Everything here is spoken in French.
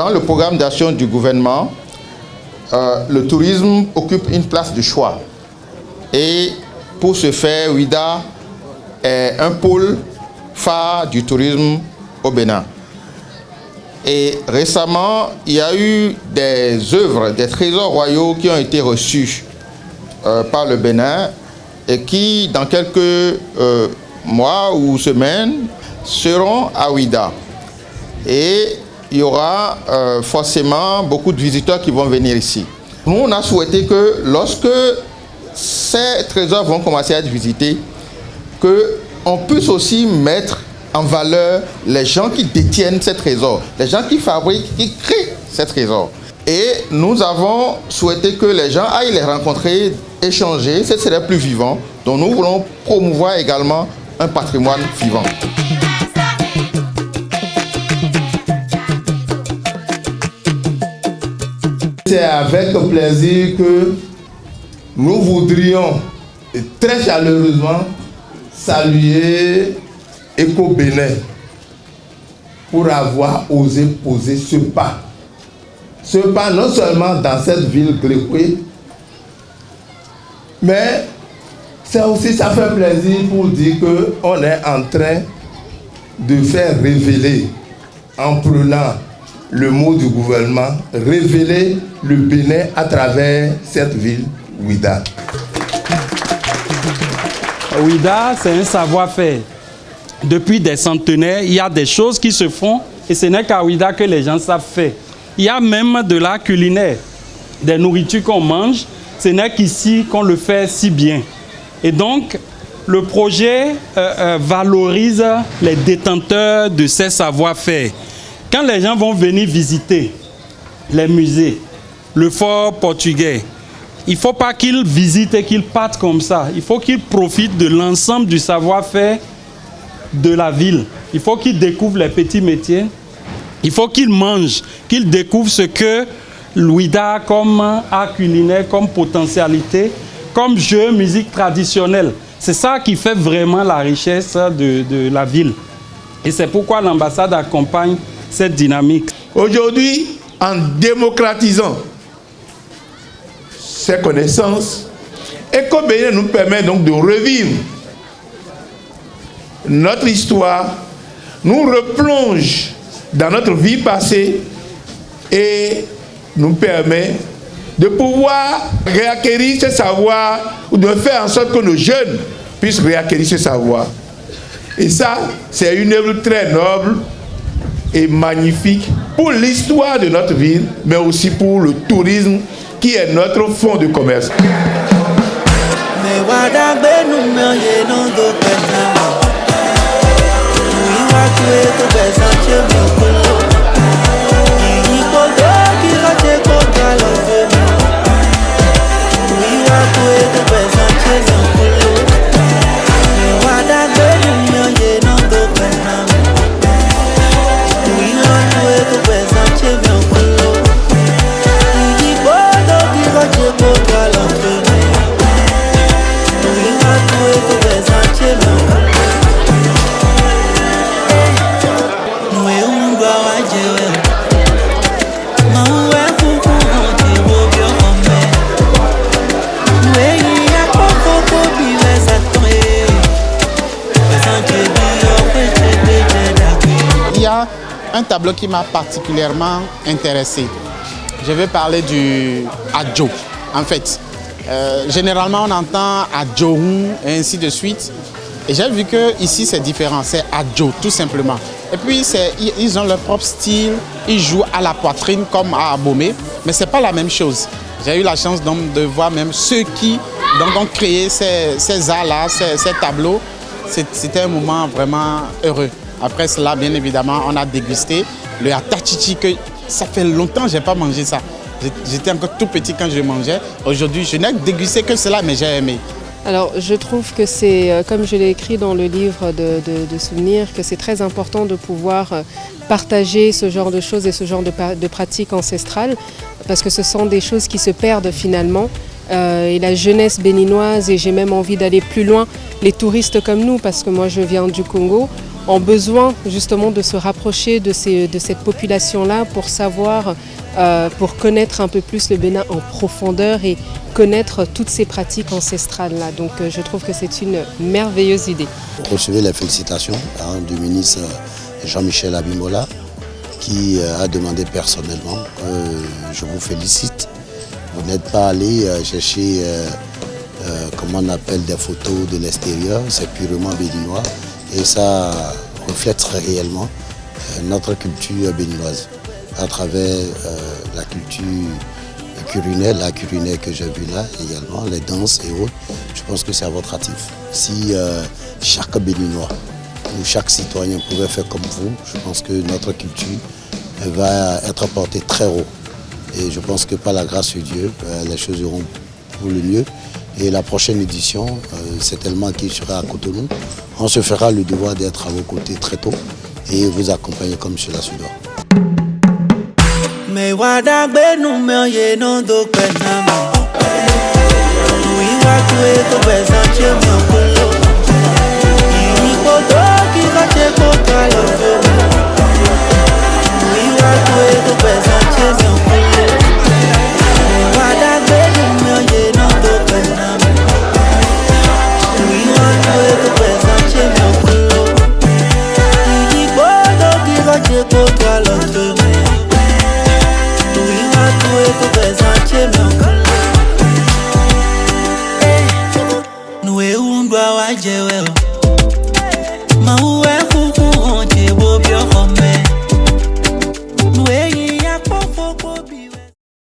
dans le programme d'action du gouvernement, le tourisme occupe une place de choix. Et pour ce faire, Ouidah est un pôle phare du tourisme au Bénin. Et récemment, il y a eu des œuvres, des trésors royaux qui ont été reçus par le Bénin et qui, dans quelques mois ou semaines, seront à Ouidah. Et il y aura forcément beaucoup de visiteurs qui vont venir ici. Nous, on a souhaité que lorsque ces trésors vont commencer à être visités, qu'on puisse aussi mettre en valeur les gens qui détiennent ces trésors, les gens qui fabriquent, qui créent ces trésors. Et nous avons souhaité que les gens aillent les rencontrer, échanger, ce serait plus vivant. Donc nous voulons promouvoir également un patrimoine vivant. C'est avec plaisir que nous voudrions très chaleureusement saluer Eco Bénin pour avoir osé poser ce pas. Ce pas non seulement dans cette ville Glékoué, mais ça aussi, ça fait plaisir pour dire qu'on est en train de faire révéler, en prenant le mot du gouvernement, révéler le Bénin à travers cette ville, Ouidah. Ouidah, c'est un savoir-faire. Depuis des centenaires, il y a des choses qui se font et ce n'est qu'à Ouidah que les gens savent faire. Il y a même de l'art culinaire, des nourritures qu'on mange, ce n'est qu'ici qu'on le fait si bien. Et donc, le projet valorise les détenteurs de ces savoir-faire. Quand les gens vont venir visiter les musées, le fort portugais, il ne faut pas qu'ils visitent et qu'ils partent comme ça. Il faut qu'ils profitent de l'ensemble du savoir-faire de la ville. Il faut qu'ils découvrent les petits métiers. Il faut qu'ils mangent, qu'ils découvrent ce que l'Ouidah comme art culinaire, comme potentialité, comme jeu, musique traditionnelle. C'est ça qui fait vraiment la richesse de la ville. Et c'est pourquoi l'ambassade accompagne cette dynamique. Aujourd'hui, en démocratisant ces connaissances, Eco Bénin nous permet donc de revivre notre histoire, nous replonge dans notre vie passée et nous permet de pouvoir réacquérir ce savoir ou de faire en sorte que nos jeunes puissent réacquérir ce savoir. Et ça, c'est une œuvre très noble et magnifique pour l'histoire de notre ville, mais aussi pour le tourisme qui est notre fonds de commerce. Il y a un tableau qui m'a particulièrement intéressé. Je vais parler du Adjo. En fait, généralement on entend Adjohun et ainsi de suite. Et j'ai vu que ici c'est différent, c'est Adjo tout simplement. Et puis ils ont leur propre style, ils jouent à la poitrine comme à Abomey, mais c'est pas la même chose. J'ai eu la chance donc de voir même ceux qui ont créé ces arts-là, ces tableaux. C'était un moment vraiment heureux. Après cela, bien évidemment, on a dégusté le atachichi, que ça fait longtemps que je n'ai pas mangé ça. J'étais encore tout petit quand je mangeais. Aujourd'hui, je n'ai dégusté que cela, mais j'ai aimé. Alors, je trouve que c'est, comme je l'ai écrit dans le livre de souvenirs, que c'est très important de pouvoir partager ce genre de choses et ce genre de pratiques ancestrales, parce que ce sont des choses qui se perdent finalement. Et la jeunesse béninoise, et j'ai même envie d'aller plus loin, les touristes comme nous, parce que moi je viens du Congo, ont besoin justement de se rapprocher de cette population-là pour savoir, pour connaître un peu plus le Bénin en profondeur et connaître toutes ces pratiques ancestrales-là. Donc je trouve que c'est une merveilleuse idée. Recevez les félicitations du ministre Jean-Michel Abimbola qui a demandé personnellement, je vous félicite. Vous n'êtes pas allé chercher, comment on appelle, des photos de l'extérieur, c'est purement béninois et ça reflète réellement notre culture béninoise à travers la culture curinaire, la curinaire que j'ai vue là également, les danses et autres. Je pense que c'est à votre actif. Si chaque béninois ou chaque citoyen pouvait faire comme vous, je pense que notre culture va être portée très haut. Et je pense que par la grâce de Dieu, les choses iront pour le mieux. Et la prochaine édition, c'est tellement qu'il sera à Cotonou. On se fera le devoir d'être à vos côtés très tôt et vous accompagner comme cela se doit. Nous